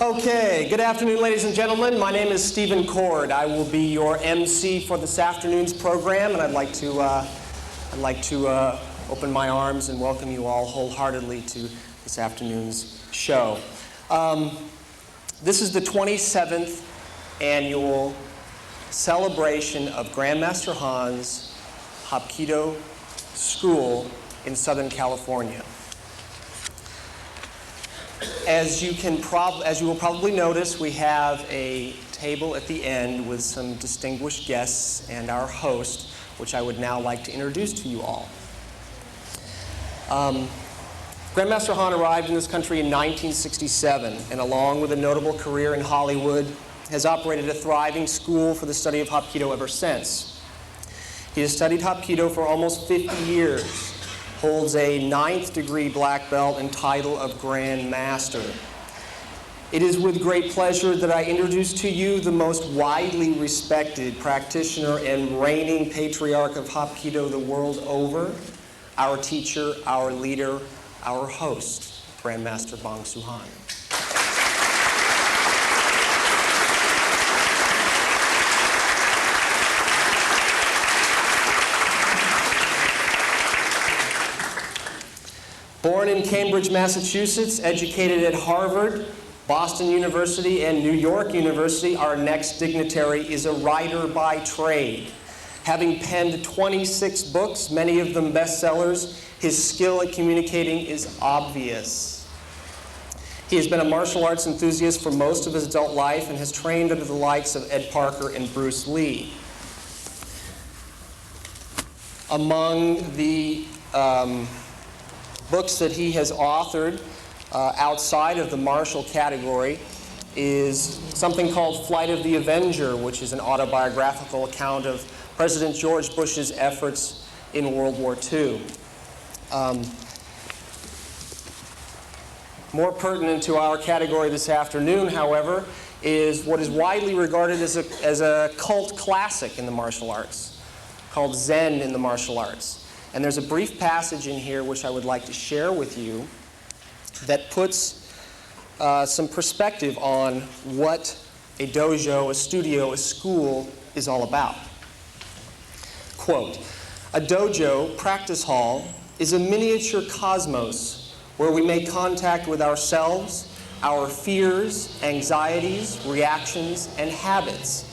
Okay, good afternoon, ladies and gentlemen. My name is Stephen Cord. I will be your MC for this afternoon's program, and I'd like to open my arms and welcome you all wholeheartedly to this afternoon's show. This is the 27th annual celebration of Grandmaster Han's Hapkido School in Southern California. As you will probably notice, we have a table at the end with some distinguished guests and our host, which I would now like to introduce to you all. Grandmaster Han arrived in this country in 1967, and along with a notable career in Hollywood, has operated a thriving school for the study of Hapkido ever since. He has studied Hapkido for almost 50 years. Holds a 9th degree black belt and title of Grand Master. It is with great pleasure that I introduce to you the most widely respected practitioner and reigning patriarch of Hapkido the world over, our teacher, our leader, our host, Grandmaster Bong Soo Han. Born in Cambridge, Massachusetts, educated at Harvard, Boston University, and New York University, our next dignitary is a writer by trade. Having penned 26 books, many of them bestsellers, his skill at communicating is obvious. He has been a martial arts enthusiast for most of his adult life and has trained under the likes of Ed Parker and Bruce Lee. Among the books that he has authored outside of the martial category is something called Flight of the Avenger, which is an autobiographical account of President George Bush's efforts in World War II. More pertinent to our category this afternoon, however, is what is widely regarded as a cult classic in the martial arts, called Zen in the martial arts. And there's a brief passage in here which I would like to share with you that puts some perspective on what a dojo, a studio, a school is all about. Quote, "A dojo, practice hall, is a miniature cosmos where we make contact with ourselves, our fears, anxieties, reactions, and habits.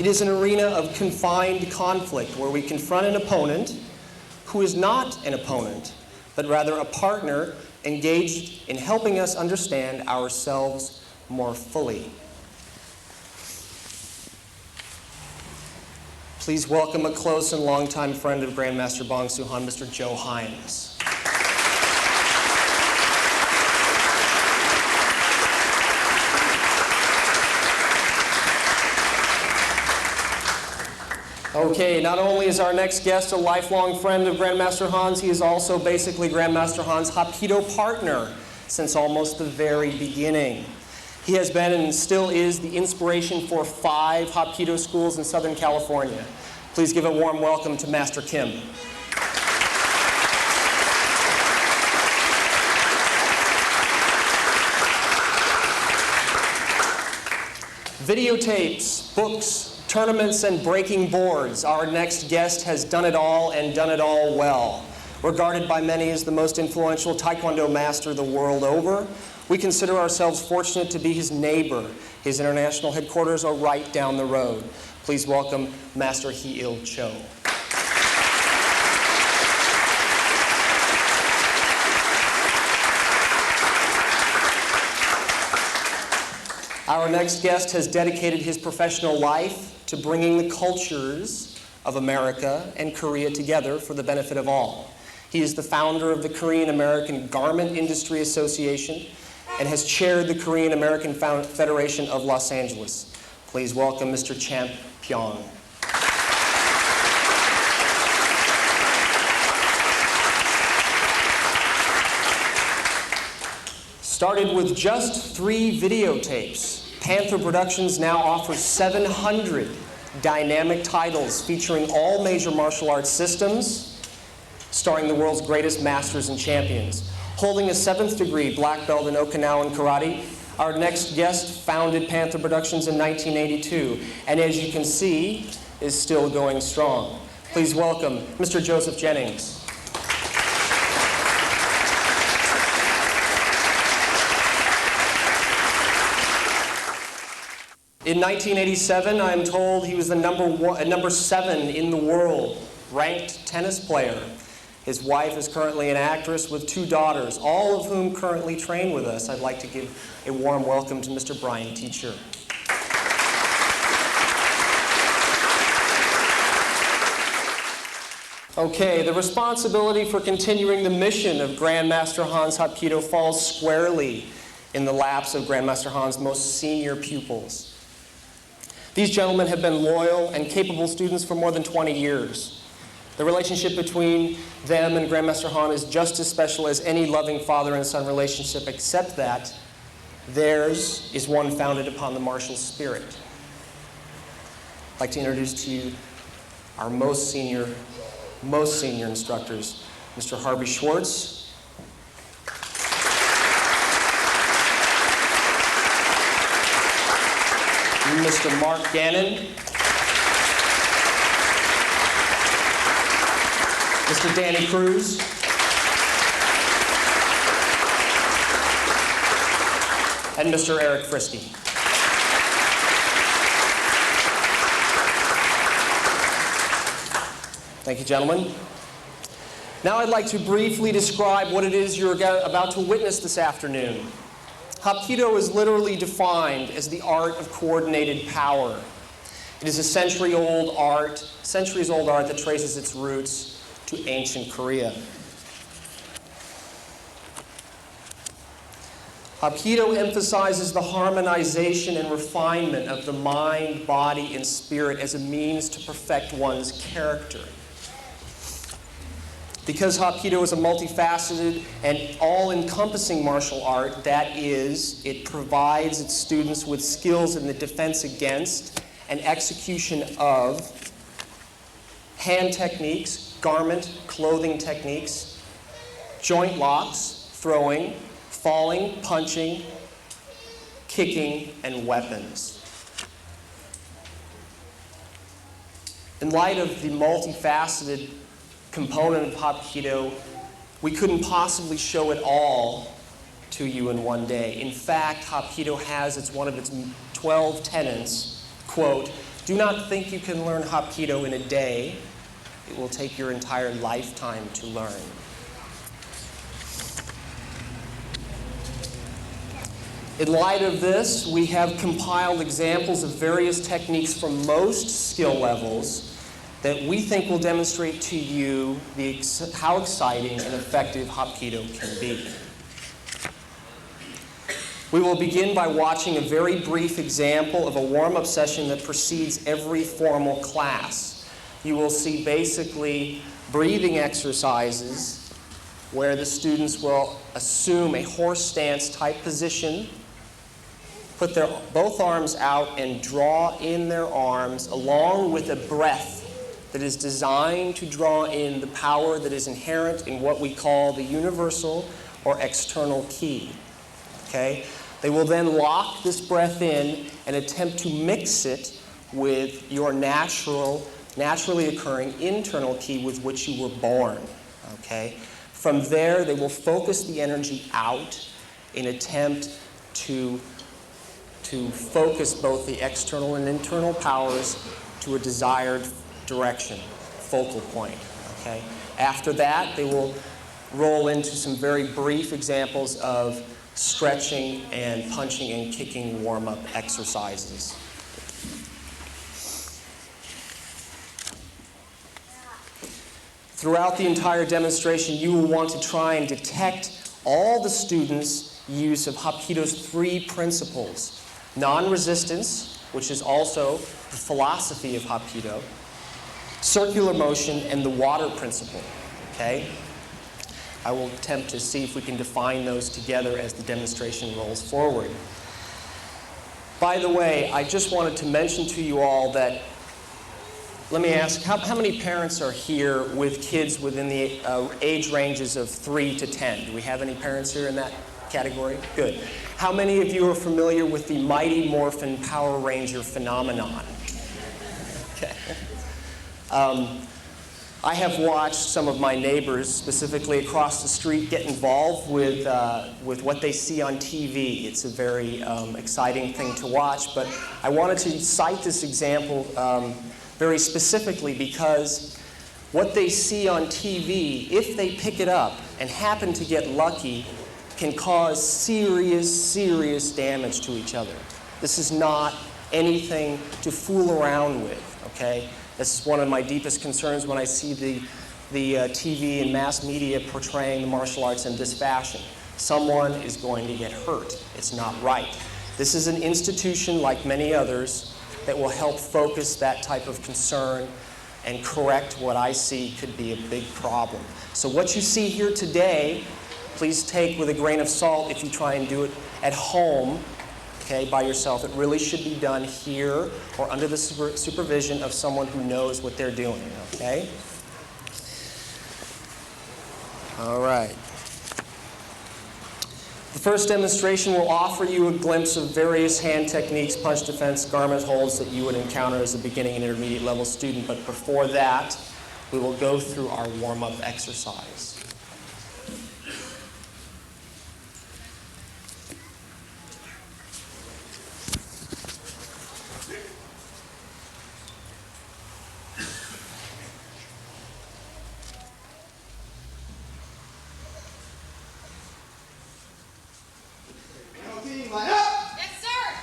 It is an arena of confined conflict where we confront an opponent who is not an opponent, but rather a partner engaged in helping us understand ourselves more fully." Please welcome a close and longtime friend of Grandmaster Bong Soo Han, Mr. Joe Hynes. Okay, not only is our next guest a lifelong friend of Grandmaster Han's, he is also basically Grandmaster Han's Hapkido partner since almost the very beginning. He has been and still is the inspiration for 5 Hapkido schools in Southern California. Please give a warm welcome to Master Kim. Videotapes, books, tournaments, and breaking boards. Our next guest has done it all and done it all well. Regarded by many as the most influential Taekwondo master the world over, we consider ourselves fortunate to be his neighbor. His international headquarters are right down the road. Please welcome Master Hee-Il Cho. Our next guest has dedicated his professional life to bringing the cultures of America and Korea together for the benefit of all. He is the founder of the Korean American Garment Industry Association and has chaired the Korean American Federation of Los Angeles. Please welcome Mr. Champ Pyong. Started with just 3 videotapes, Panther Productions now offers 700 dynamic titles featuring all major martial arts systems, starring the world's greatest masters and champions. Holding a 7th degree black belt in Okinawan karate, Our next guest founded Panther Productions in 1982, and as you can see, is still going strong. Please welcome Mr. Joseph Jennings. In 1987, I am told he was the number 7 in the world ranked tennis player. His wife is currently an actress with 2 daughters, all of whom currently train with us. I'd like to give a warm welcome to Mr. Brian Teacher. Okay, the responsibility for continuing the mission of Grandmaster Han's Hapkido falls squarely in the laps of Grandmaster Han's most senior pupils. These gentlemen have been loyal and capable students for more than 20 years. The relationship between them and Grandmaster Han is just as special as any loving father and son relationship, except that theirs is one founded upon the martial spirit. I'd like to introduce to you our most senior instructors, Mr. Harvey Schwartz, Mr. Mark Gannon, Mr. Danny Cruz, and Mr. Eric Frisky. Thank you, gentlemen. Now I'd like to briefly describe what it is you're about to witness this afternoon. Hapkido is literally defined as the art of coordinated power. It is a centuries-old art that traces its roots to ancient Korea. Hapkido emphasizes the harmonization and refinement of the mind, body, and spirit as a means to perfect one's character. Because Hapkido is a multifaceted and all-encompassing martial art, that is, it provides its students with skills in the defense against and execution of hand techniques, garment, clothing techniques, joint locks, throwing, falling, punching, kicking, and weapons. In light of the multifaceted component of Hapkido, we couldn't possibly show it all to you in one day. In fact, Hapkido has one of its 12 tenets, quote, "Do not think you can learn Hapkido in a day. It will take your entire lifetime to learn." In light of this, we have compiled examples of various techniques from most skill levels that we think will demonstrate to you how exciting and effective Hapkido can be. We will begin by watching a very brief example of a warm-up session that precedes every formal class. You will see basically breathing exercises where the students will assume a horse stance type position, put their both arms out and draw in their arms along with a breath that is designed to draw in the power that is inherent in what we call the universal or external ki. Okay? They will then lock this breath in and attempt to mix it with your naturally occurring internal ki with which you were born. Okay? From there, they will focus the energy out in attempt to focus both the external and internal powers to a desired direction, focal point, okay? After that, they will roll into some very brief examples of stretching and punching and kicking warm-up exercises. Throughout the entire demonstration, you will want to try and detect all the students' use of Hapkido's 3 principles: non-resistance, which is also the philosophy of Hapkido, circular motion, and the water principle, okay? I will attempt to see if we can define those together as the demonstration rolls forward. By the way, I just wanted to mention to you all that, let me ask, how many parents are here with kids within the age ranges of 3 to 10? Do we have any parents here in that category? Good. How many of you are familiar with the Mighty Morphin Power Ranger phenomenon? Okay. I have watched some of my neighbors, specifically across the street, get involved with what they see on TV. It's a very exciting thing to watch, but I wanted to cite this example very specifically because what they see on TV, if they pick it up and happen to get lucky, can cause serious, serious damage to each other. This is not anything to fool around with, okay? This is one of my deepest concerns when I see the TV and mass media portraying the martial arts in this fashion. Someone is going to get hurt. It's not right. This is an institution, like many others, that will help focus that type of concern and correct what I see could be a big problem. So what you see here today, please take with a grain of salt if you try and do it at home, okay, by yourself. It really should be done here or under the supervision of someone who knows what they're doing, okay? All right. The first demonstration will offer you a glimpse of various hand techniques, punch defense, garment holds that you would encounter as a beginning and intermediate level student. But before that, we will go through our warm-up exercise. Line up! Yes, sir!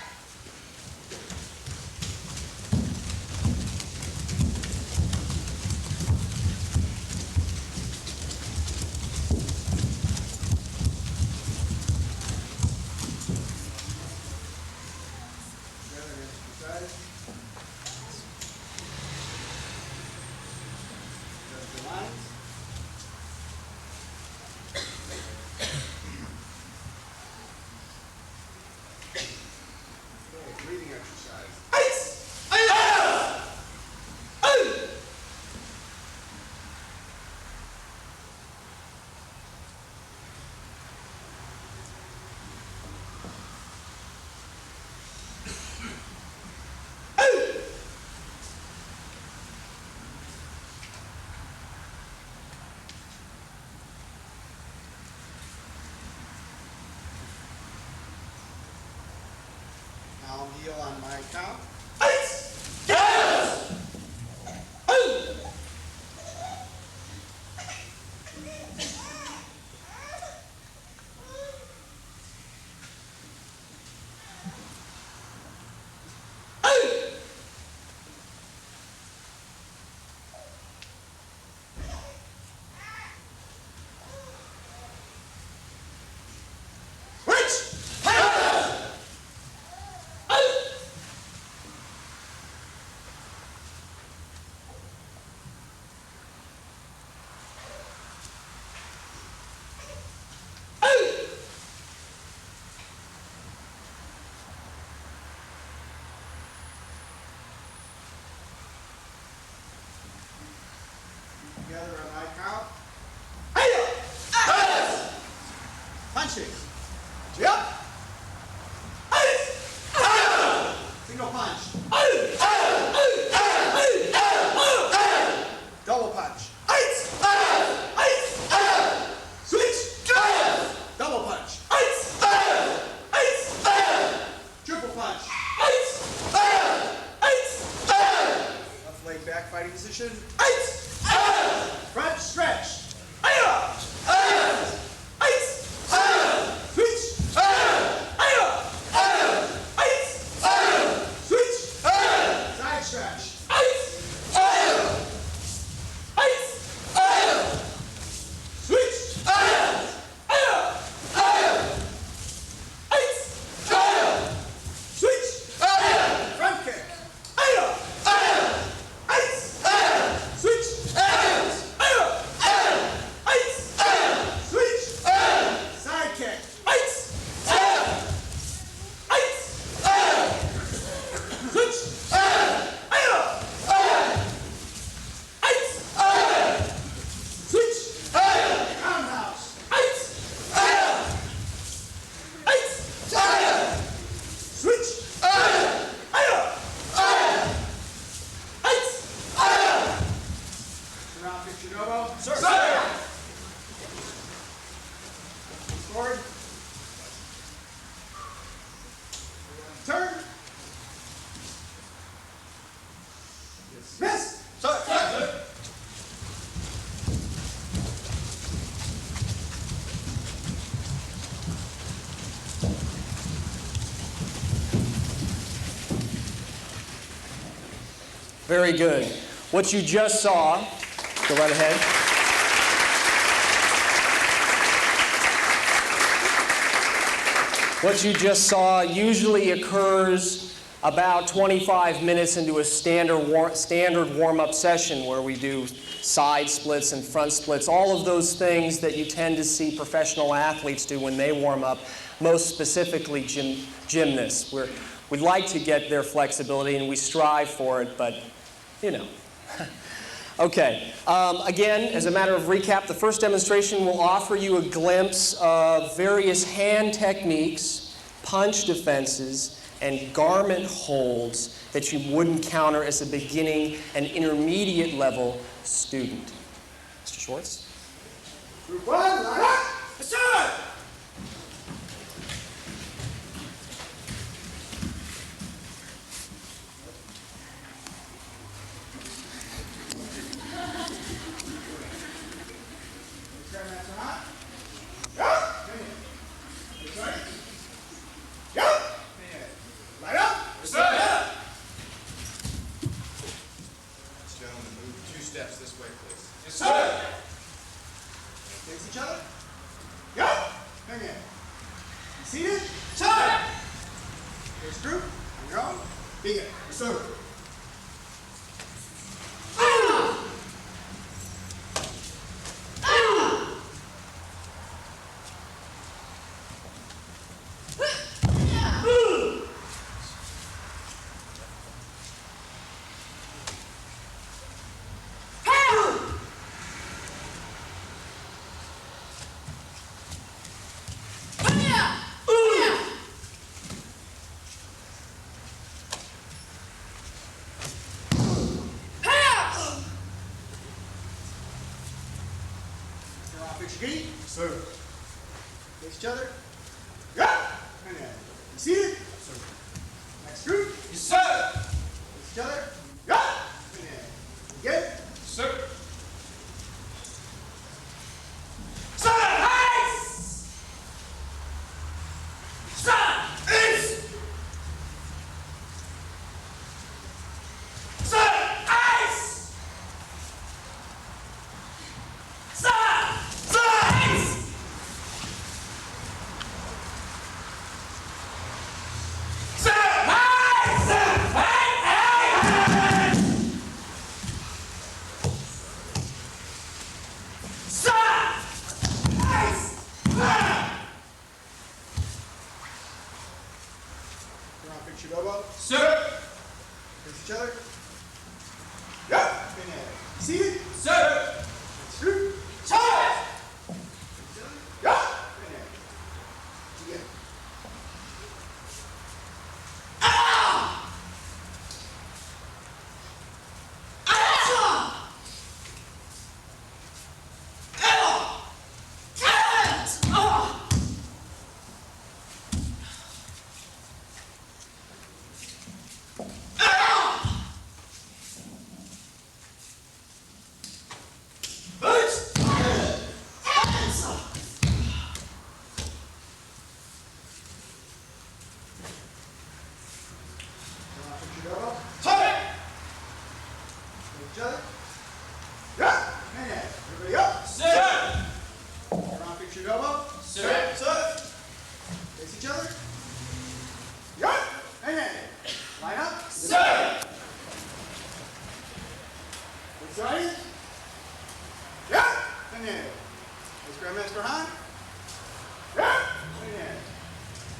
I'll kneel on my count. Together on my count. Punching. Jump. Single punch. Double punch. Switch. Double punch. Triple punch. Left leg back fighting position. Front stretch. Very good. What you just saw, go right ahead. What you just saw usually occurs about 25 minutes into a standard warm-up session where we do side splits and front splits, all of those things that you tend to see professional athletes do when they warm up, most specifically gymnasts. We'd like to get their flexibility and we strive for it, but you know. Okay, again, as a matter of recap, the first demonstration will offer you a glimpse of various hand techniques, punch defenses, and garment holds that you would encounter as a beginning and intermediate level student. Mr. Schwartz? Group 1, line up. Yes, sir. Sir. Face each other. Yeah. And then. You see it? Sir. Next group. Yes, sir. Face each other. Yeah. And then. You get it? Sir. Sir. Ice. Sir. Ice. Sir. Ice. Sir. Sir! Face each other. Yeah! And then. See it? Sir! Next group. Sir! Face each other. Yeah! And then. Together. Ah! Ah! Ah! Ah! Master Han. Yeah.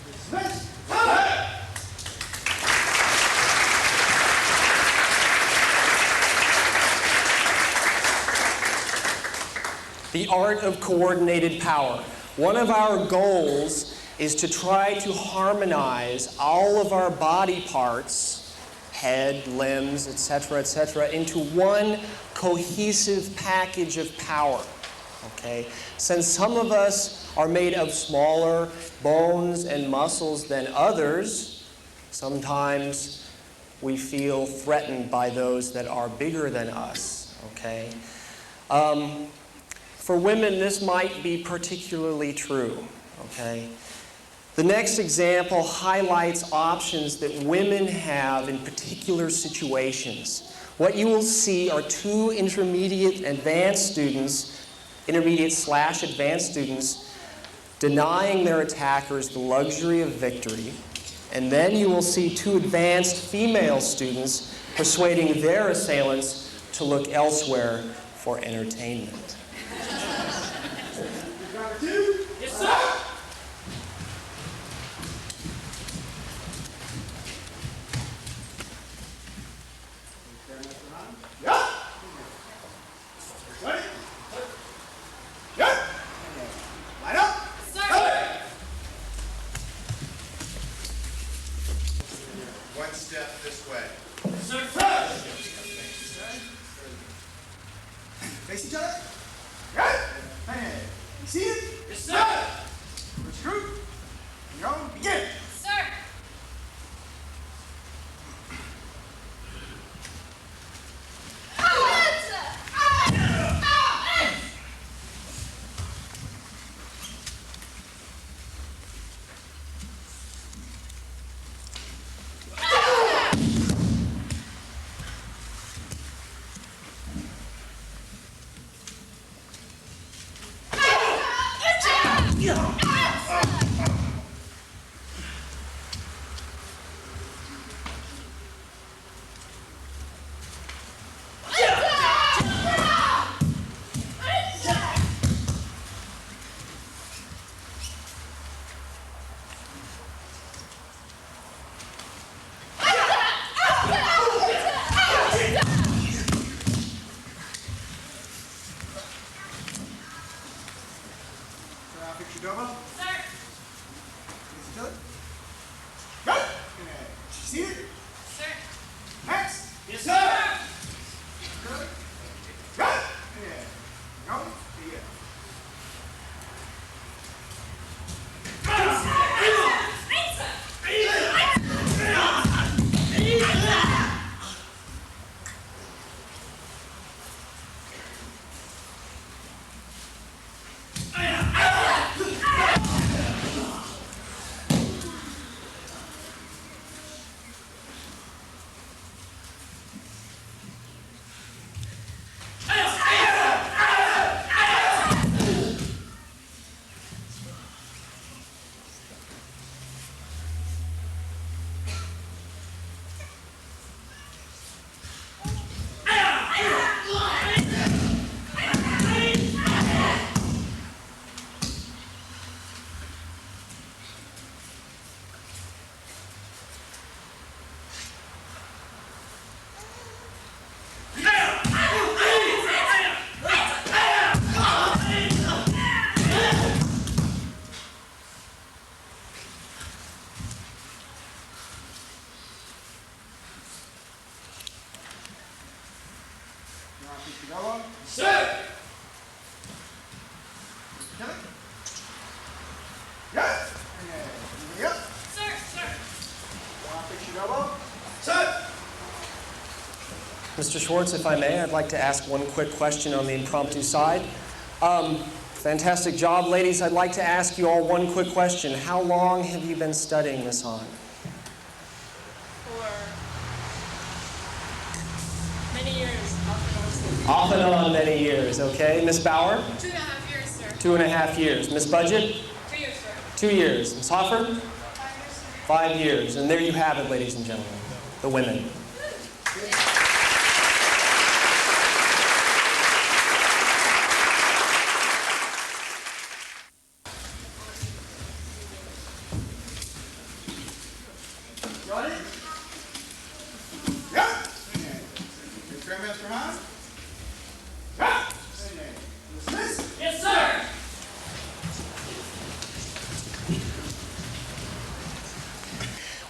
Dismiss. The art of coordinated power. One of our goals is to try to harmonize all of our body parts, head, limbs, etc., into one cohesive package of power. Okay? Since some of us are made of smaller bones and muscles than others, sometimes we feel threatened by those that are bigger than us. Okay? For women, this might be particularly true. Okay? The next example highlights options that women have in particular situations. what you will see are two intermediate/advanced students denying their attackers the luxury of victory. And then you will see two advanced female students persuading their assailants to look elsewhere for entertainment. Number two. Yes, sir. Yeah. Ready? Yeah. Line up. Sir. One step this way. Sir. Face each other. Right. And you see it? Yes, sir. Switch group. Your own. Begin. Sir. Fix your double. Sir. Face each other. Go. And you see it? Sir. Next. Yes, sir. Good. Go. And go. Begin. Now fix your double. Sir. Together. Yeah. And yep. Sir. Sir. Now fix your double. Sir. Mr. Schwartz, if I may, I'd like to ask one quick question on the impromptu side. Fantastic job, ladies. I'd like to ask you all one quick question. How long have you been studying this Han? For many years, Off and on many years, okay? Miss Bauer? 2.5 years, sir. 2.5 years. Miss Budget? 3 years, sir. 2 years. Miss Hoffer? 5 years, sir. 5 years. And there you have it, ladies and gentlemen, the women. Got it? Yeah. Good try, Master Han. Yeah. Dismiss. Yes, sir.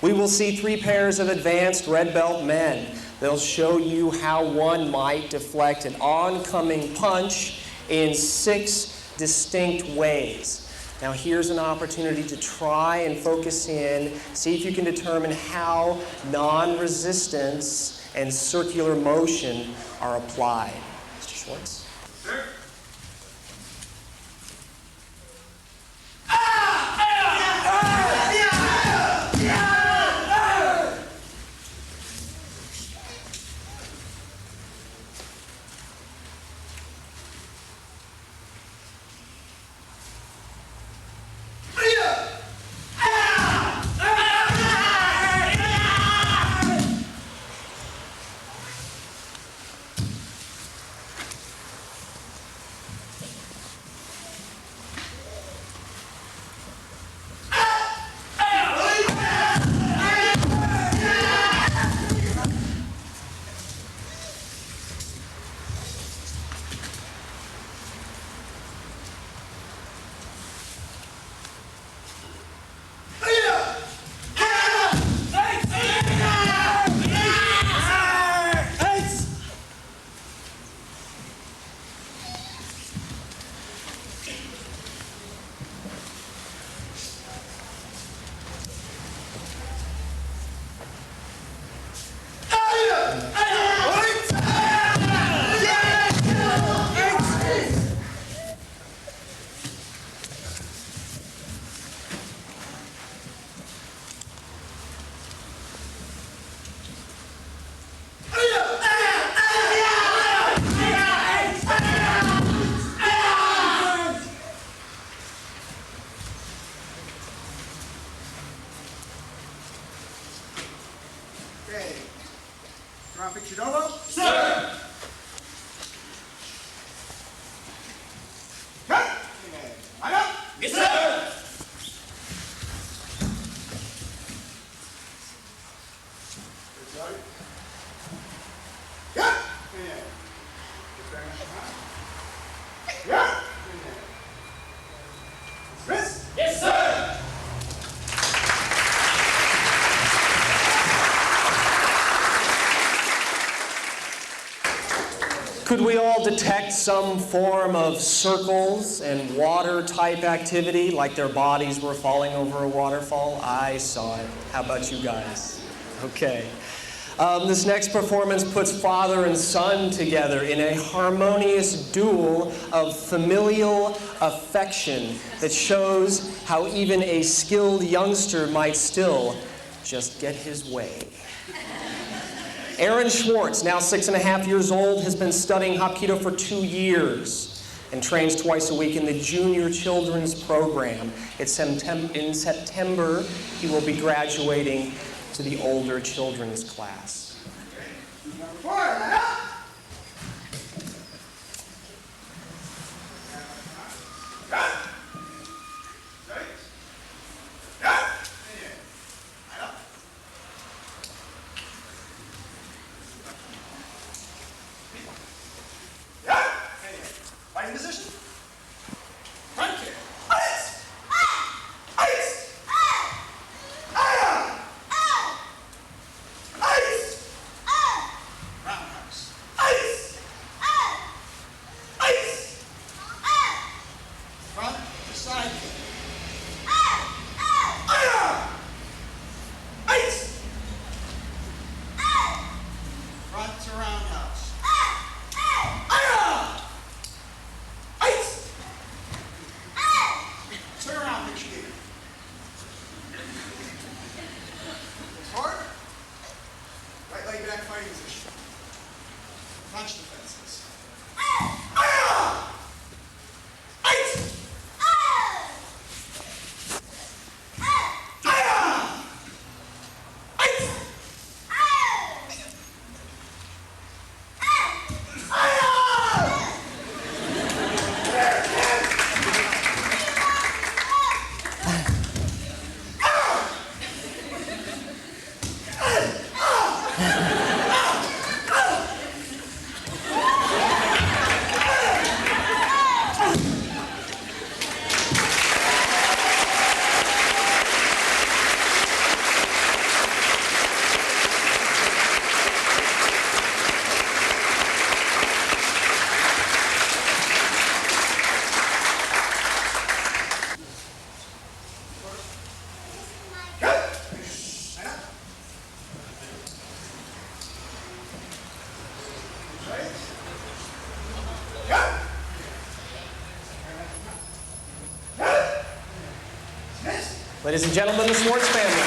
We will see 3 pairs of advanced red belt men. They'll show you how one might deflect an oncoming punch in 6 distinct ways. Now here's an opportunity to try and focus in, see if you can determine how non-resistance and circular motion are applied. Mr. Schwartz? Sir. Could we all detect some form of circles and water type activity, like their bodies were falling over a waterfall? I saw it. How about you guys? Okay. This next performance puts father and son together in a harmonious duel of familial affection that shows how even a skilled youngster might still just get his way. Aaron Schwartz, now 6.5 years old, has been studying Hapkido for 2 years and trains twice a week in the junior children's program. In September, he will be graduating to the older children's class. Number 4, line up. Fighting position. Front kick. Ice. Ice. Ice. Roundhouse. Ice. Ice. Front to side kick. Ice. Front to roundhouse. Ice. Turn around, picture here. Hard. Right leg back, fighting position. Punch defenses. Ice. Ladies and gentlemen, the Schwartz family.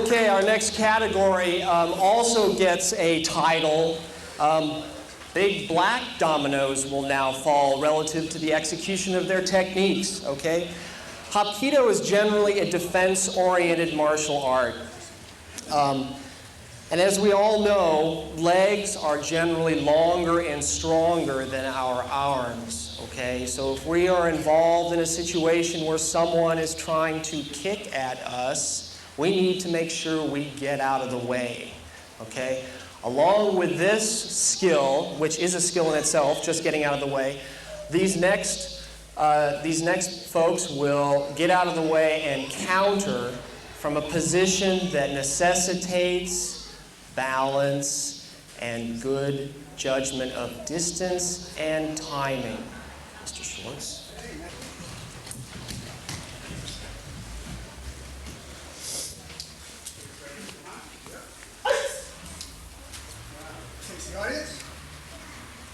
Okay, our next category also gets a title. Big black dominoes will now fall relative to the execution of their techniques, okay? Hapkido is generally a defense-oriented martial art. And as we all know, legs are generally longer and stronger than our arms, okay? So if we are involved in a situation where someone is trying to kick at us, we need to make sure we get out of the way, okay? Along with this skill, which is a skill in itself, just getting out of the way, these next folks will get out of the way and counter from a position that necessitates balance and good judgment of distance and timing. Mr. Schwartz. Face the audience.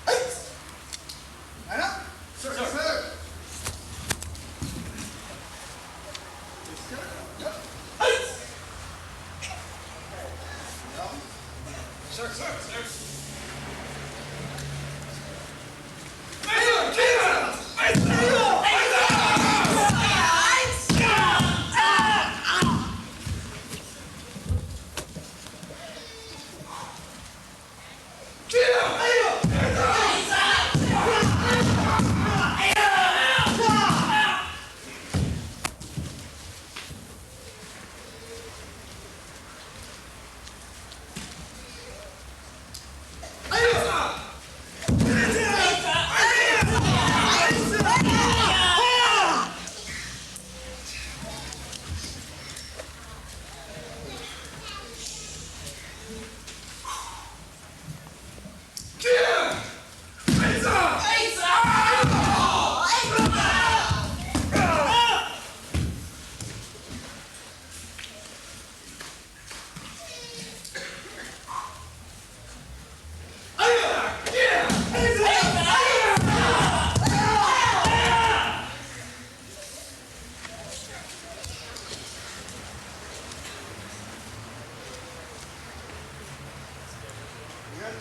Ice. Line up. Sir. Sir. Ice. Sir.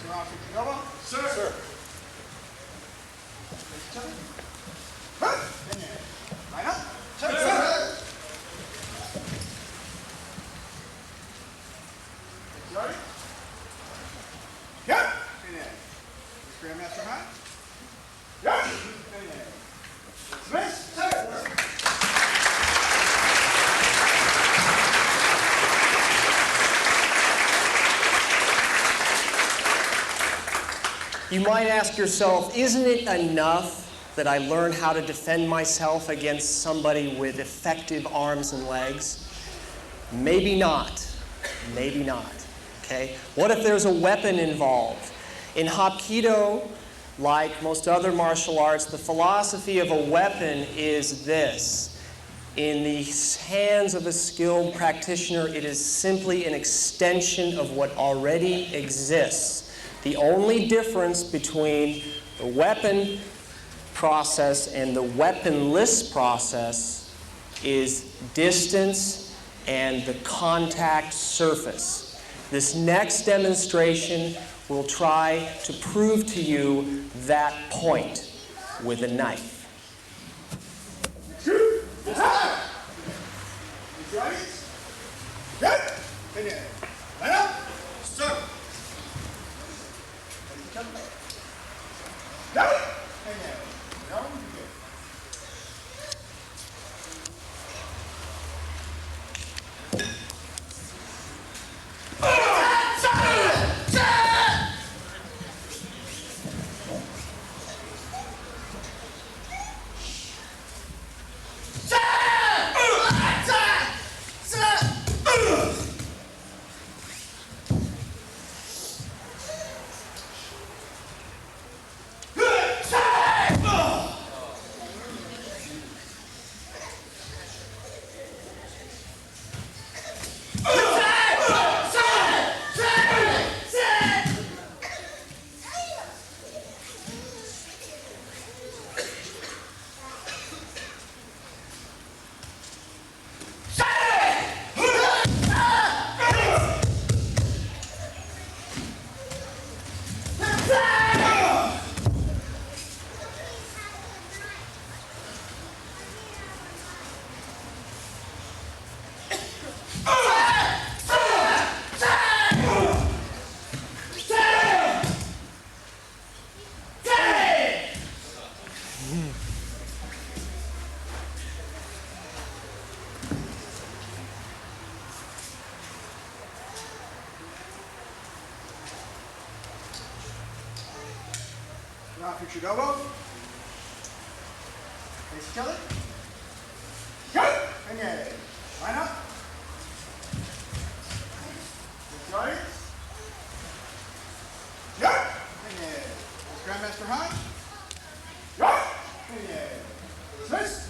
Turn off your elbow. Sir. Sir. Face each other. And then line up. Sir. Ready? Yep. And then Grandmaster Han. Yep. And then Smith. You might ask yourself, isn't it enough that I learn how to defend myself against somebody with effective arms and legs? Maybe not. Maybe not. Okay? What if there's a weapon involved? In Hapkido, like most other martial arts, the philosophy of a weapon is this. In the hands of a skilled practitioner, it is simply an extension of what already exists. The only difference between the weapon process and the weaponless process is distance and the contact surface. This next demonstration will try to prove to you that point with a knife. Ready? Yep. And then line up. Sir. Down. And then down again. Now fix your elbow. Face each other. Go! And then line up. Ready? Yep. And then Grandmaster Han. Yep. And then Smith.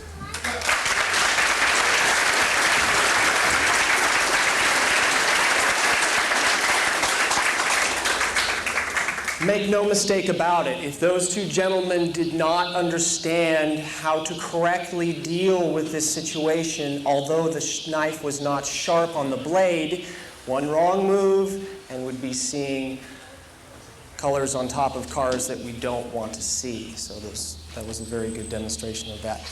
Make no mistake about it, if those two gentlemen did not understand how to correctly deal with this situation, although the knife was not sharp on the blade, one wrong move and would be seeing colors on top of cars that we don't want to see. So that was a very good demonstration of that.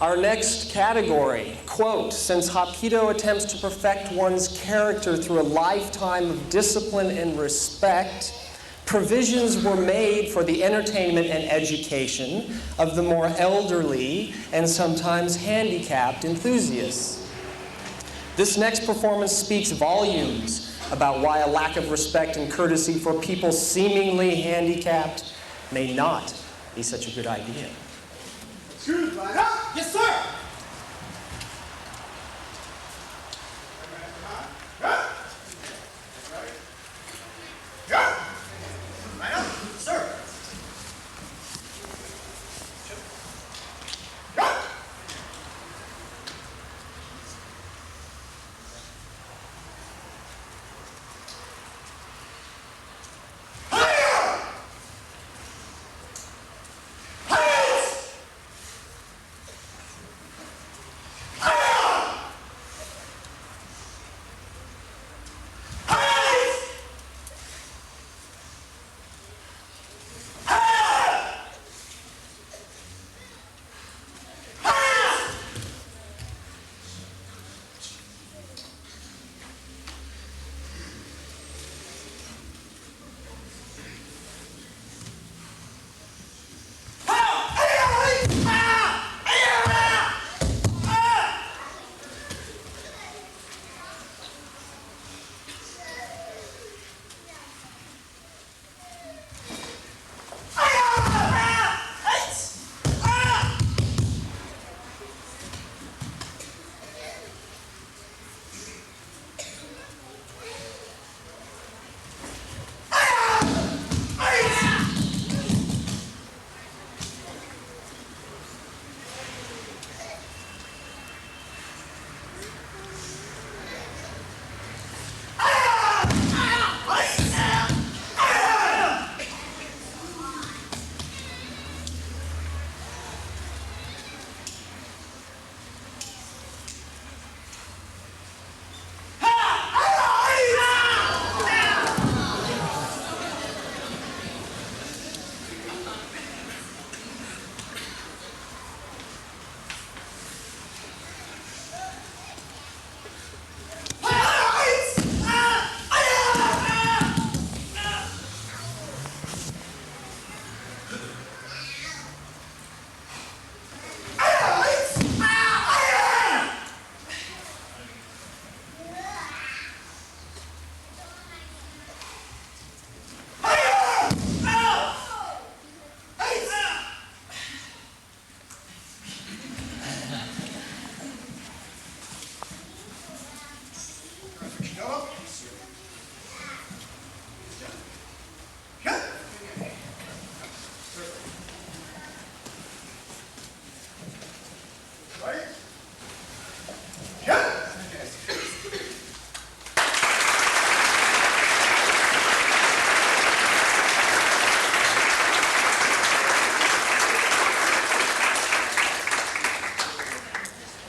Our next category, quote, since Hapkido attempts to perfect one's character through a lifetime of discipline and respect, provisions were made for the entertainment and education of the more elderly and sometimes handicapped enthusiasts. This next performance speaks volumes about why a lack of respect and courtesy for people seemingly handicapped may not be such a good idea. Screws, line up. Yes, sir. Sir.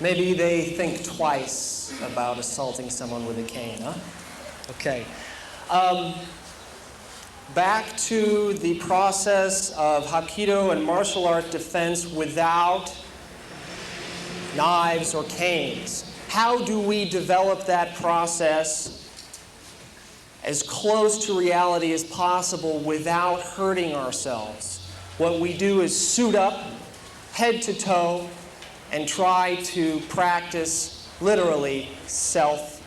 Maybe they think twice about assaulting someone with a cane, huh? Okay. Back to the process of Hapkido and martial art defense without knives or canes. How do we develop that process as close to reality as possible without hurting ourselves? What we do is suit up, head to toe, and try to practice, literally, self-defense.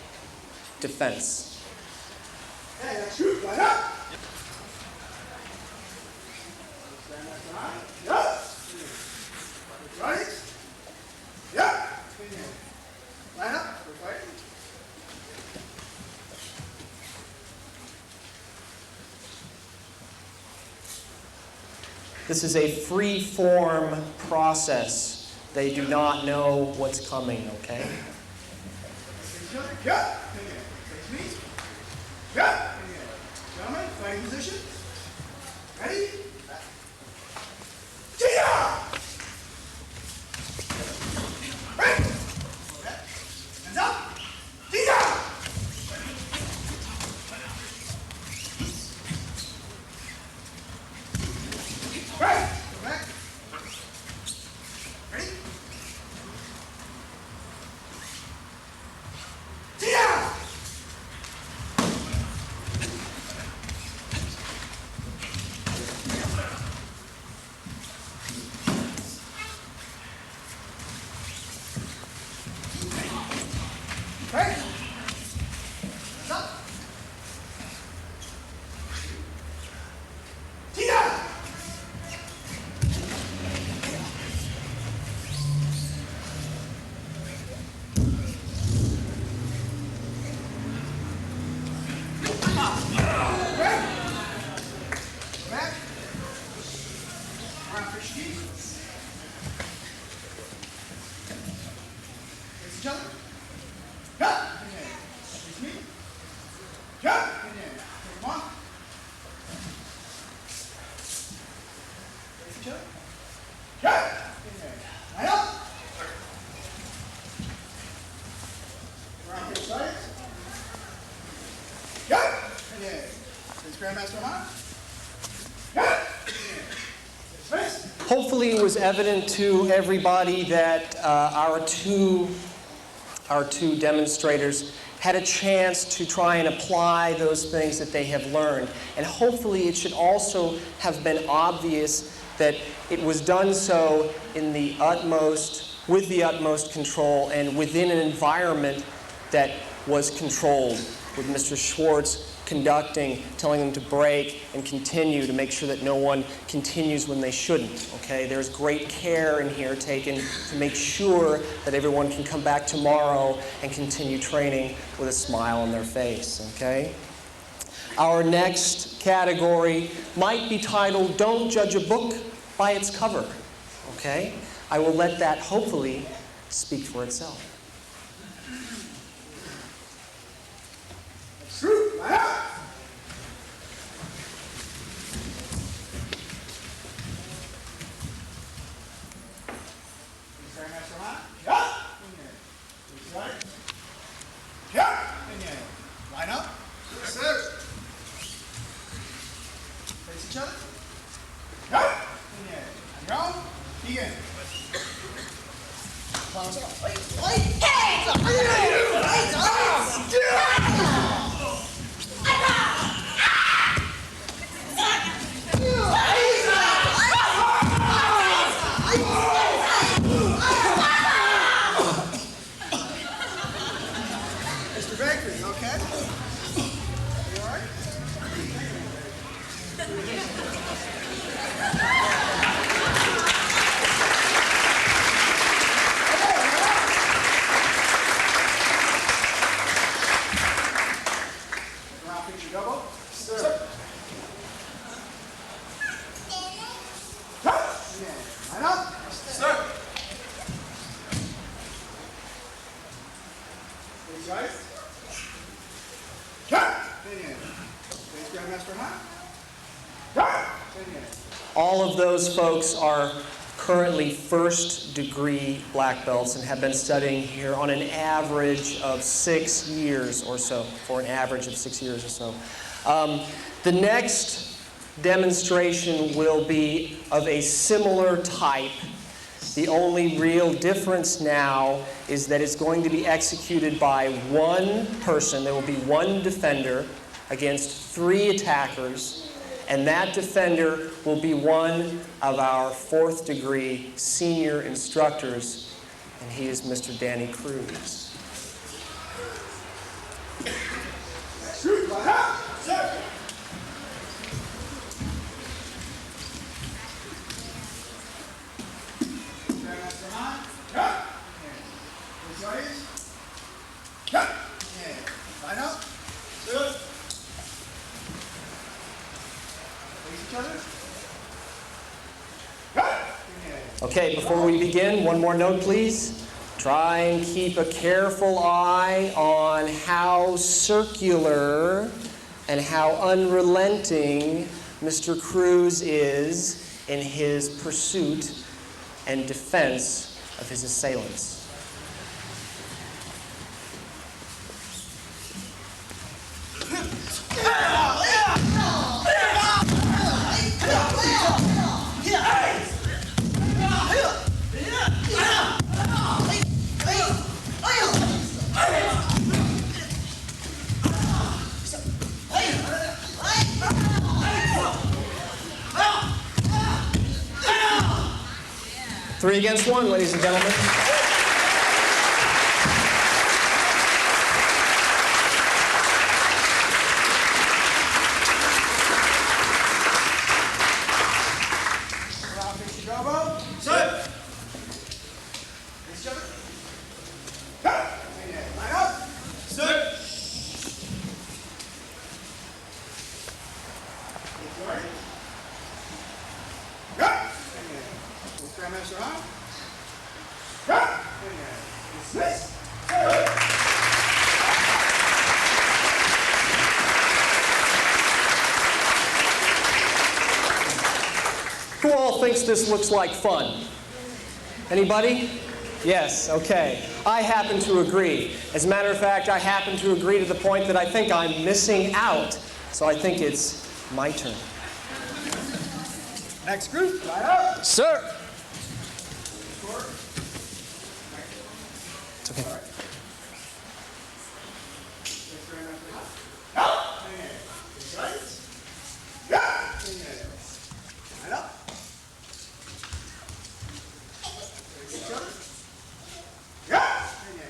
Okay, let's shoot. Line up. Yup. Right. Yup. Line up. We're fighting. This is a free-form process. They do not know what's coming, okay? Yup. Face me. Yup. Gentlemen, fighting position. Ready? Tia! Right. Hands up. Tia! Right. Go back. Ready? Tia! Right. Hands up. Tia! Right. Back. Arm for ski. Face each other. Cut. Face me. Cut. Take one. Face each other. Cut. Line up. Around here sides. Cut. Face Grandmaster Han. Cut. Face. Hopefully it was evident to everybody that our two demonstrators had a chance to try and apply those things that they have learned. And hopefully it should also have been obvious that it was done so with the utmost control and within an environment that was controlled, with Mr. Schwartz conducting, telling them to break and continue to make sure that no one continues when they shouldn't, okay? There's great care in here taken to make sure that everyone can come back tomorrow and continue training with a smile on their face, okay? Our next category might be titled, Don't Judge a Book by Its Cover, okay? I will let that hopefully speak for itself. Shoot. Line up. Face Grandmaster Han. Yup. Face right. Yup. Line up. Yes, sir. Face each other. Yup. On your own. Begin. Mr. Bakery, you okay? You all right? Round picture double. Sir. Cut. Line up. Sir. Face right. Cut. Face Grandmaster Han. Cut. All of those folks are currently first-degree black belts and have been studying here on an average of 6 years or so, for an average of 6 years or so. The next demonstration will be of a similar type. The only real difference now is that it's going to be executed by one person. There will be one defender against 3 attackers, and that defender will be one of our 4th degree senior instructors, and he is Mr. Danny Cruz. Shoot, line up. Sir. Master Han. Cut. This way. Cut. Line up. Good. Face each other. Cut. Okay, before we begin, one more note, please. Try and keep a careful eye on how circular and how unrelenting Mr. Cruz is in his pursuit and defense of his assailants. Three against one, ladies and gentlemen. Sir. Face each other. Cut. Line up. Sir. Cut. Master Han. Cut. Dismiss. Who all thinks this looks like fun? Anybody? Yes, okay. I happen to agree. As a matter of fact, I happen to agree to the point that I think I'm missing out. So I think it's my turn. Next group. Line up. Sir! It's okay.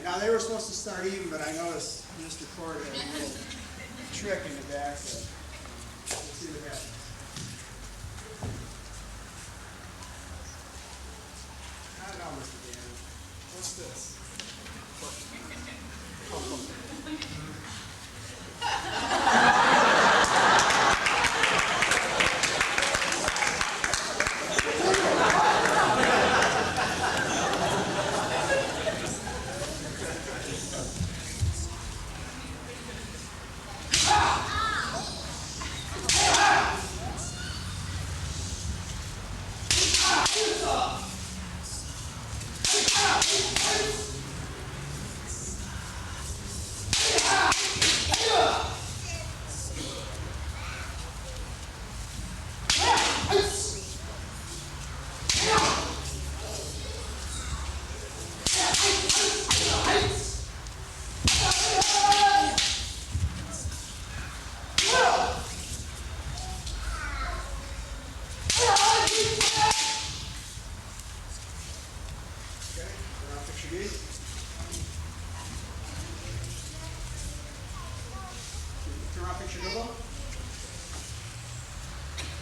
Now they were supposed to start even, but I noticed Mr. Cord had a little trick in the back. So let's see what happens. I don't know, Mr. Dan. What's this?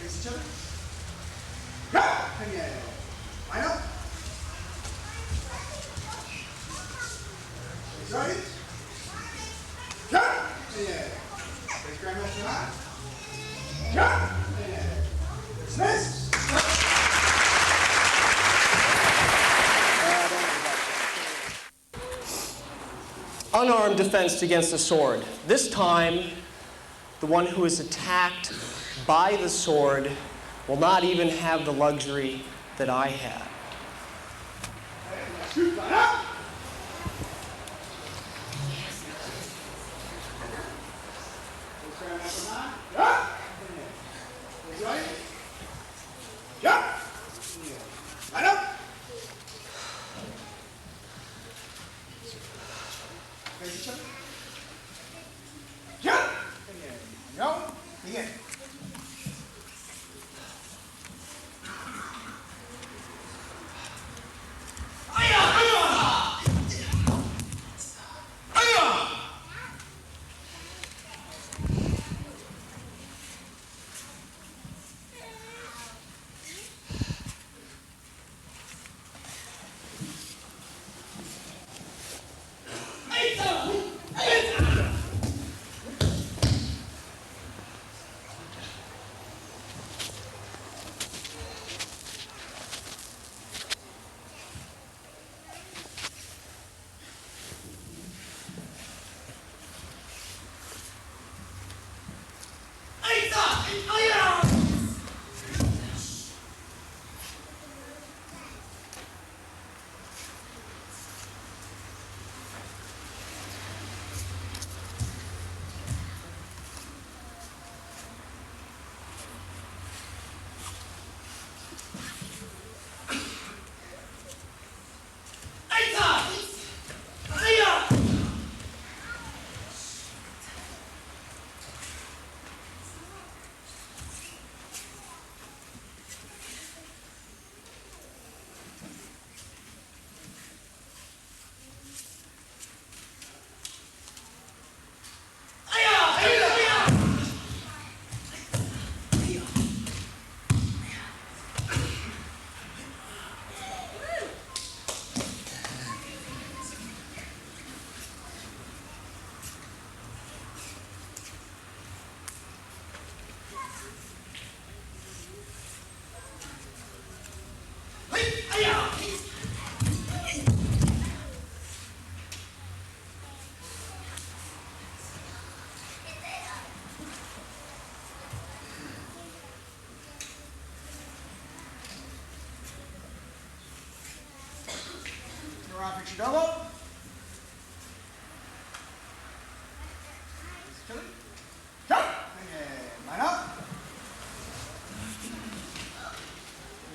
Face each other. Line up. Ready? Face Grandmaster Han. Dismiss. Unarmed defense against the sword. This time, the one who is attacked by the sword will not even have the luxury that I had. Shoot, line up. Begin. Double. Jump. And line up.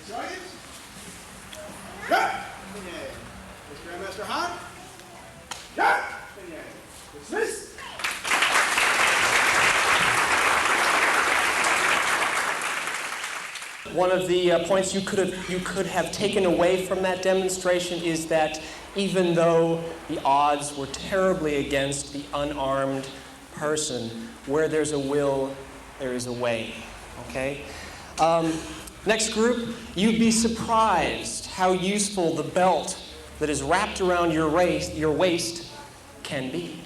Sergeant. Jump. And Master Han. Jump. And dismiss. One of the points you could have taken away from that demonstration is that even though the odds were terribly against the unarmed person, where there's a will, there is a way. Okay? Next group, you'd be surprised how useful the belt that is wrapped around your waist can be.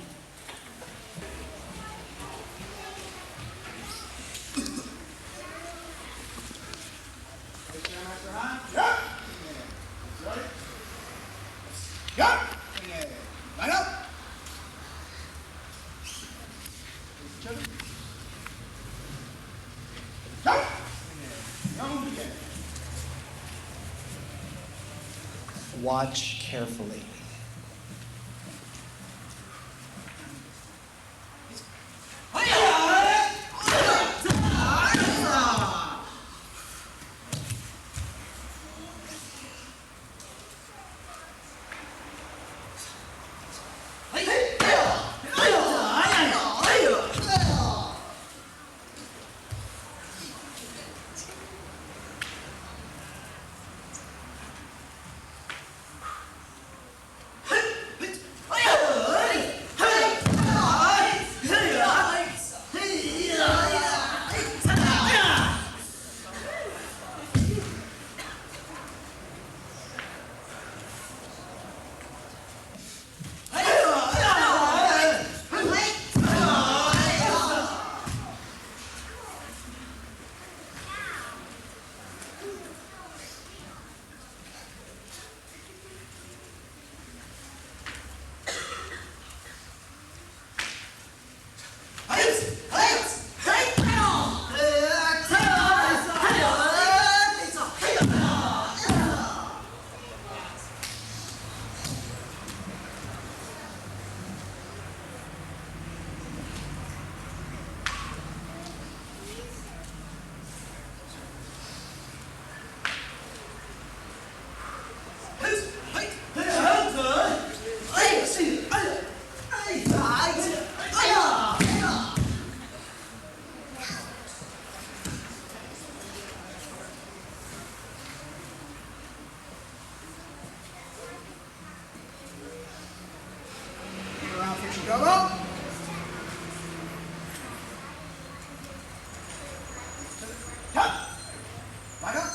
Watch carefully. Come up. Cut. Line up.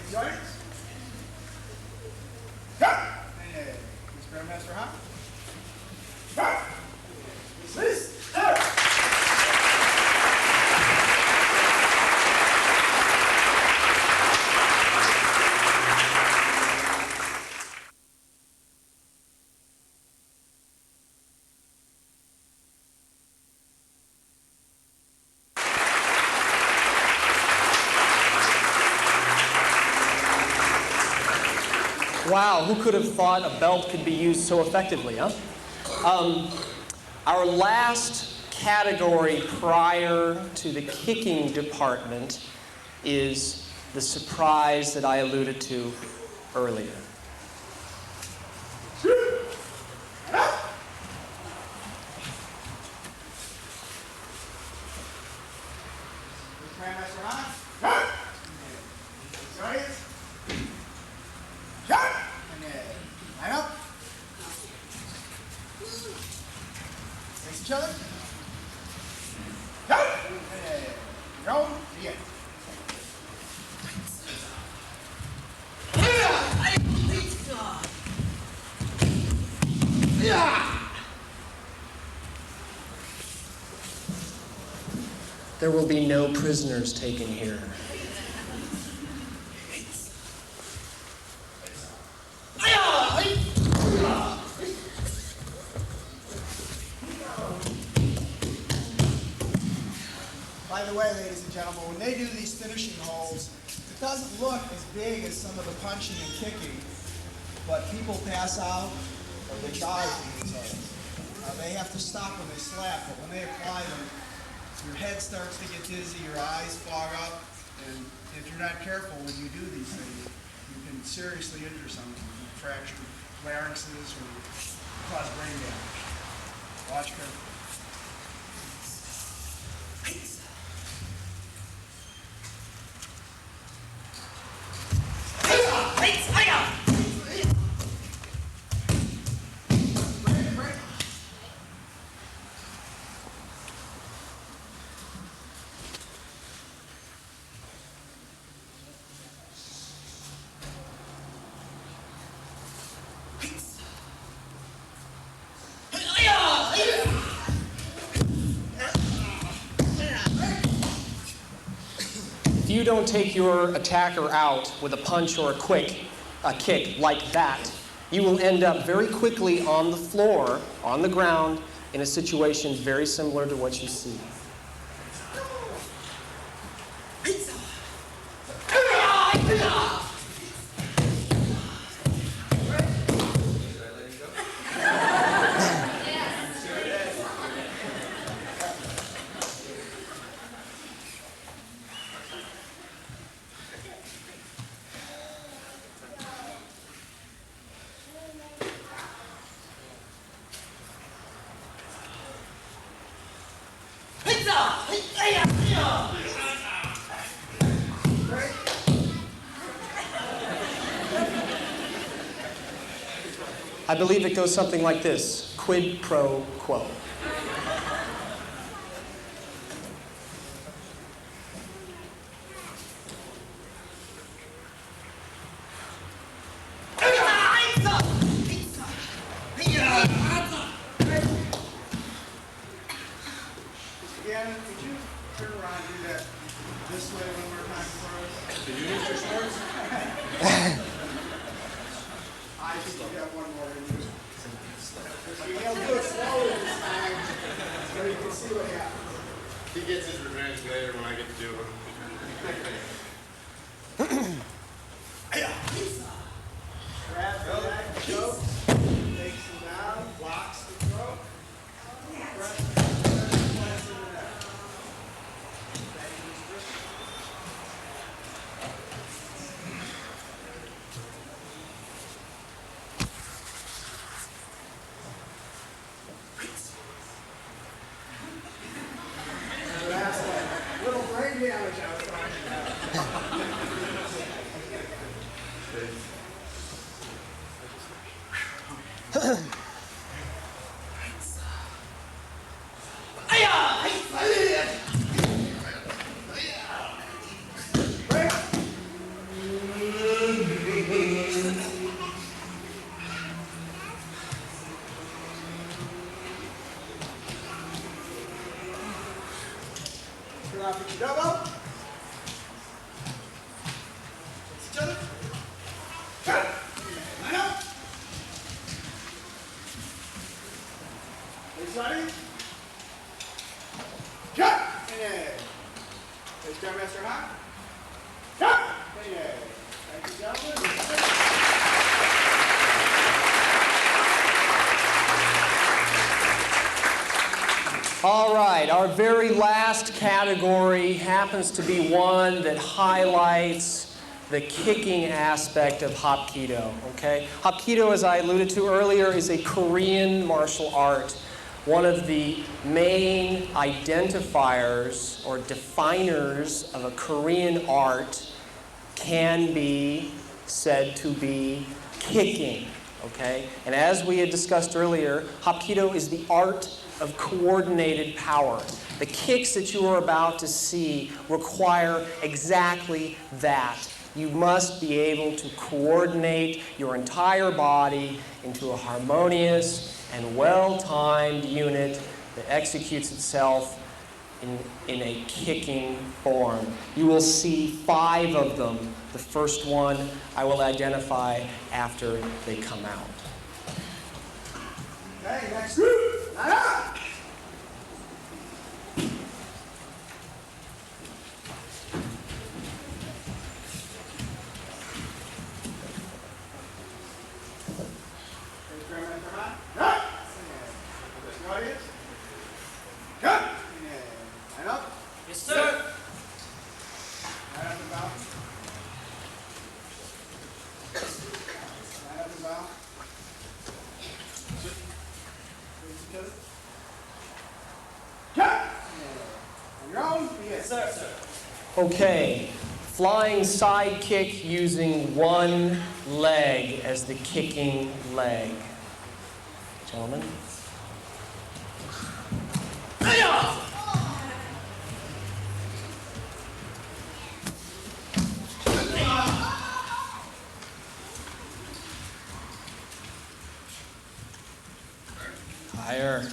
Enjoy it. Cut. And Master Han. Cut. Release. Wow, who could have thought a belt could be used so effectively, huh? Our last category prior to the kicking department is the surprise that I alluded to earlier. Master Han. Cut. Enjoy it. Cut. And line up. Face each other. Cut. And go. Again. There will be no prisoners taken here. By the way, ladies and gentlemen, when they do these finishing holds, it doesn't look as big as some of the punching and kicking, but people pass out or they die from these holds. They have to stop when they slap, but when they apply them, your head starts to get dizzy, your eyes fog up, and if you're not careful when you do these things, you can seriously injure someone. You can fracture larynxes or cause brain damage. Watch carefully. If you don't take your attacker out with a punch or a kick like that, you will end up very quickly on the floor, on the ground, in a situation very similar to what you see. I believe it goes something like this: quid pro quo. Again, would you turn around and do that this way one more time for us? Did you use your shorts? I think you got one more in you. He'll do it slowly this time, so you can see what happens. He gets his revenge later when I get to do it. Grabs the neck, chokes, takes him down, blocks the throat, presses plants in the neck. Back to his wrist. So that's like little brain damage I was talking about. Turn off each elbow. Face each other. Cut. Line up. Face sliding. Cut. And then. Face down, Master Han. Cut. And then. Thank you, gentlemen. All right, our very last category happens to be one that highlights the kicking aspect of Hapkido, okay? Hapkido, as I alluded to earlier, is a Korean martial art. One of the main identifiers or definers of a Korean art can be said to be kicking, okay? And as we had discussed earlier, Hapkido is the art of coordinated power. The kicks that you are about to see require exactly that. You must be able to coordinate your entire body into a harmonious and well-timed unit that executes itself in a kicking form. You will see 5 of them. The first one I will identify after they come out. Okay, next group. Line up. Yes, sir. Line up and bow. Line up and bow. Face each other. Cut! On your own. Yes, sir. Okay, flying side kick using one leg as the kicking leg. Gentlemen. Higher.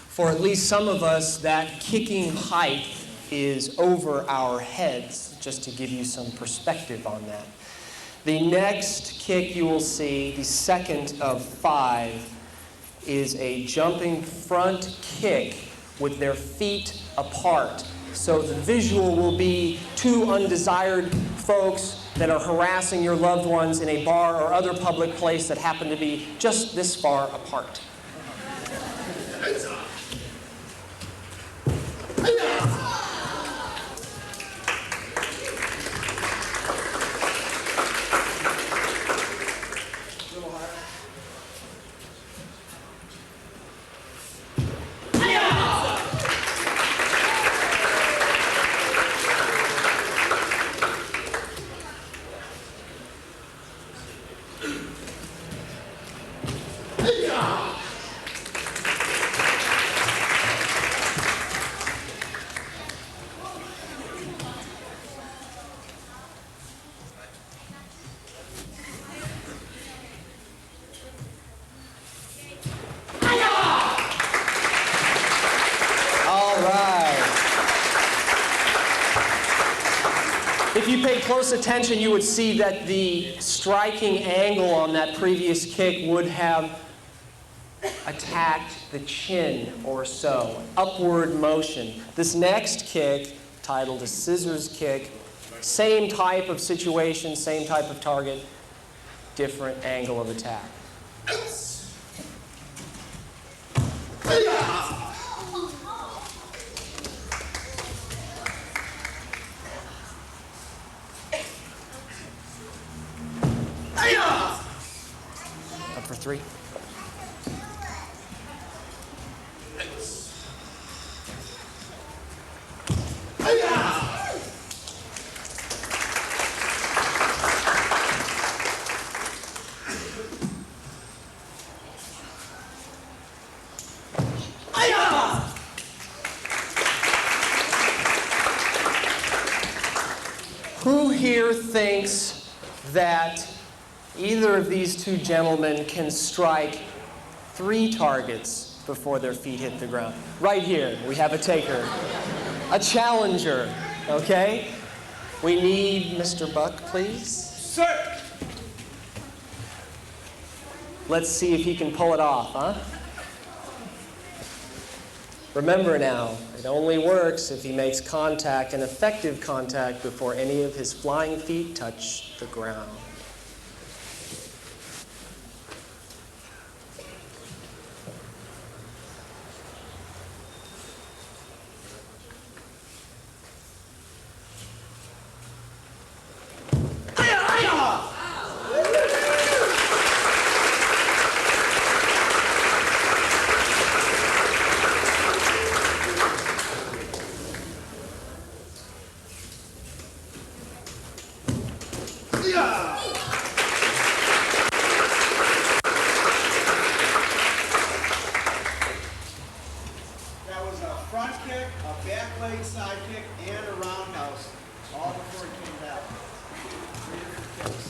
For at least some of us, that kicking height is over our heads, just to give you some perspective on that. The next kick you will see, the second of 5, is a jumping front kick with their feet apart. So the visual will be 2 undesired folks that are harassing your loved ones in a bar or other public place that happen to be just this far apart. If you paid close attention, you would see that the striking angle on that previous kick would have attacked the chin or so. Upward motion. This next kick, titled a scissors kick, same type of situation, same type of target, different angle of attack. Up for 3. Who here thinks that either of these two gentlemen can strike 3 targets before their feet hit the ground? Right here, we have a taker, a challenger, okay? We need Mr. Buck, please. Sir! Let's see if he can pull it off, huh? Remember now, it only works if he makes contact, and effective contact, before any of his flying feet touch the ground. That was a front kick, a back leg side kick, and a roundhouse, all before he came down. 3 different kicks.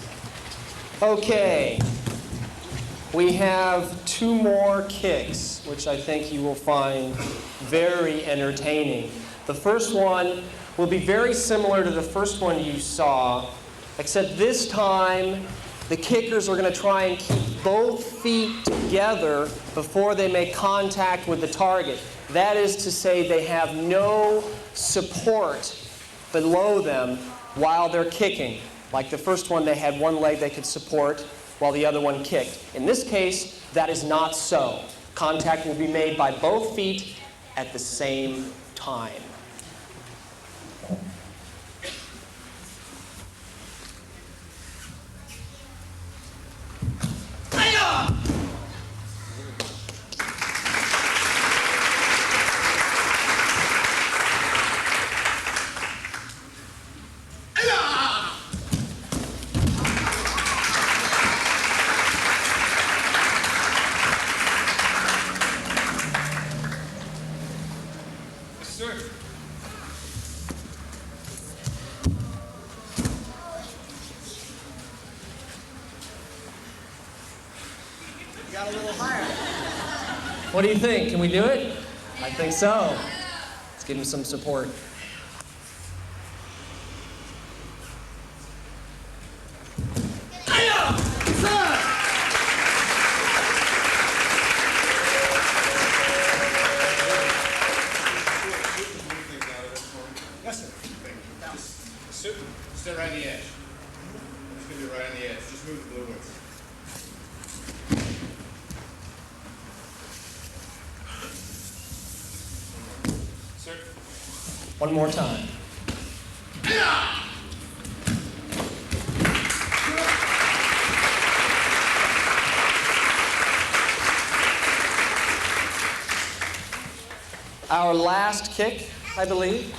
Okay, we have 2 more kicks, which I think you will find very entertaining. The first one will be very similar to the first one you saw, except this time the kickers are going to try and keep both feet together before they make contact with the target. That is to say, they have no support below them while they're kicking. Like the first one, they had one leg they could support while the other one kicked. In this case, that is not so. Contact will be made by both feet at the same time. Sir. You got a little higher. What do you think? Can we do it? I think so. Let's give him some support. Yes, sir. Sit right on the edge. Just gonna be right on the edge. Just move the blue ones. Sir. One more time. Our last kick, I believe.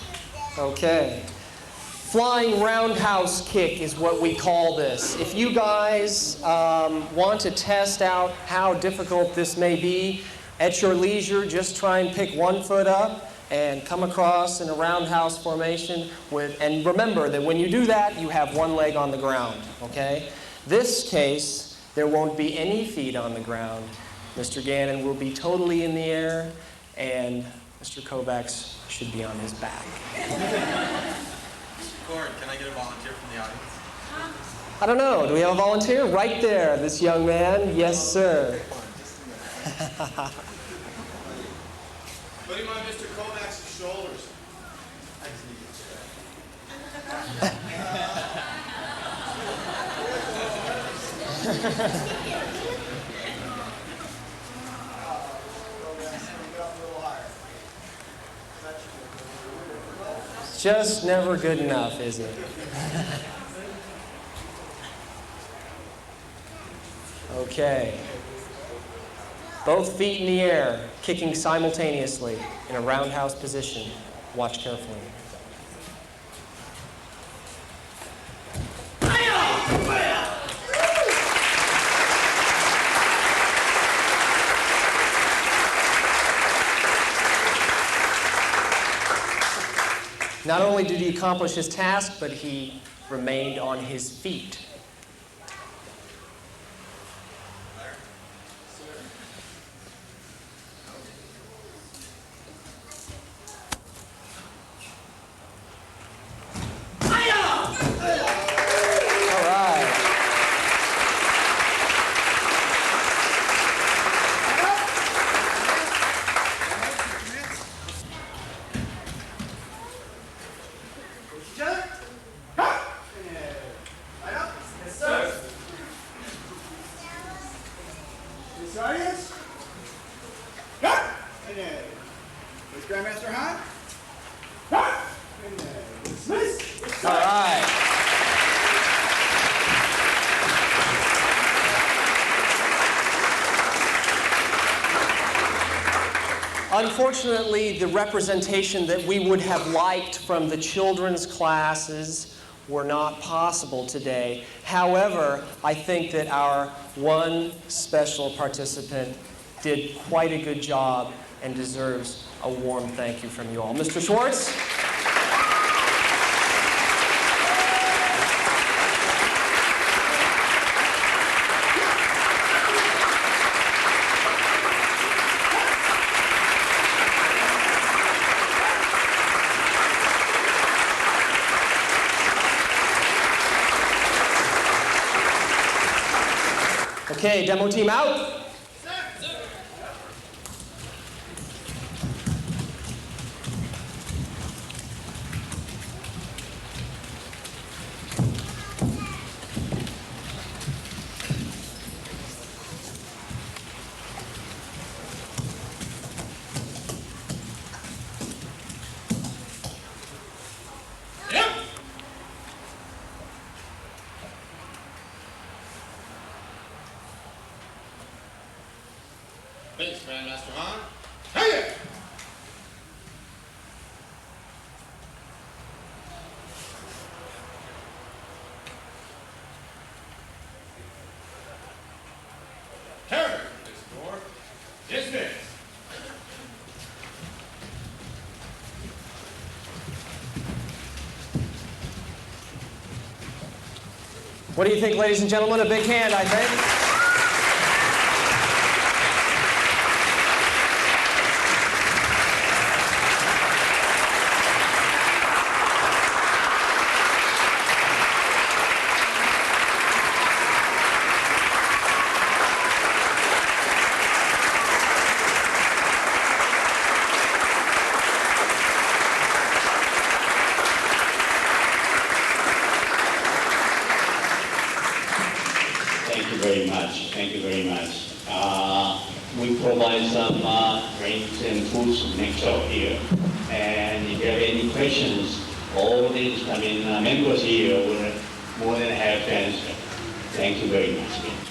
Okay. Flying roundhouse kick is what we call this. If you guys want to test out how difficult this may be, at your leisure, just try and pick one foot up and come across in a roundhouse formation and remember that when you do that, you have one leg on the ground, okay? This case, there won't be any feet on the ground. Mr. Gannon will be totally in the air, and Mr. Kovacs should be on his back. Cord, can I get a volunteer from the audience? I don't know, do we have a volunteer? Right there, this young man. Yes, sir. Put him on Mr. Kovacs' shoulders. Just never good enough, is it? Okay. Both feet in the air, kicking simultaneously in a roundhouse position. Watch carefully. Not only did he accomplish his task, but he remained on his feet. All right. Each other. And right up. Yes, sir. This audience. And then with Grandmaster Han. And then dismiss. All right. Unfortunately, the representation that we would have liked from the children's classes were not possible today. However, I think that our one special participant did quite a good job and deserves a warm thank you from you all. Mr. Schwartz? Okay, demo team out. Thanks, Grandmaster Han. Hey! Turn. This door. Dismiss. What do you think, ladies and gentlemen? A big hand, I think. Thank you very much. Thank you very much. We provide some drinks and foods next door here. And if you have any questions, all these members here will more than have to answer. Thank you very much.